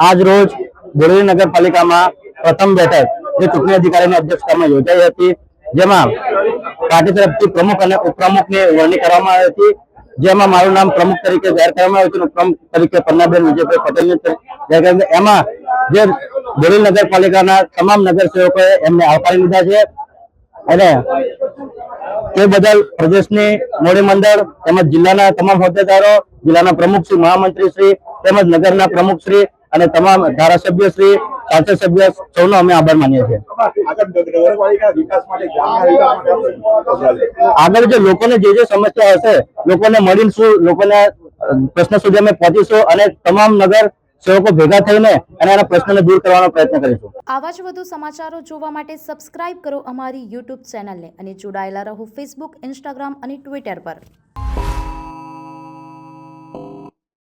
આજ રોજ બોડેલી નગરપાલિકામાં પ્રથમ બેઠક જે ચૂંટણી અધિકારીની અધ્યક્ષતામાં યોજાઈ હતી, જેમાં પાર્ટી તરફથી પ્રમુખ અને ઉપપ્રમુખની વરણી કરવામાં આવી હતી, જેમાં મારું નામ પ્રમુખ તરીકે જાહેર કરવામાં આવ્યું હતું, ઉપપ્રમુખ તરીકે પન્નાબેન વિજયભાઈ પટેલને જાહેર કરવામાં. એમાં જે બોડેલી નગરપાલિકાના તમામ નગરસેવકોએ એમને આવકારી લીધા છે અને તે બદલ પ્રદેશની મોડી મંડળ તેમજ જિલ્લાના તમામ હોદ્દેદારો, જિલ્લાના પ્રમુખશ્રી, મહામંત્રીશ્રી તેમજ નગરના પ્રમુખશ્રી અને તમામ ધારાસભ્યશ્રી, સાંસદ સભ્ય સૌનો અમે આભાર માનીએ છીએ. આગળ જે લોકોને જે સમસ્યા હશે, લોકોને મળીશું, લોકોના પ્રશ્ન સુધી અમે પહોંચીશું અને તમામ નગર સેવકો ભેગા થઈને અને આના પ્રશ્નને દૂર કરવાનો પ્રયત્ન કરીશું. આવા જ વધુ સમાચારો જોવા માટે સબસ્ક્રાઇબ કરો અમારી YouTube ચેનલને અને જોડાયેલા રહો Facebook, Instagram અને Twitter પર.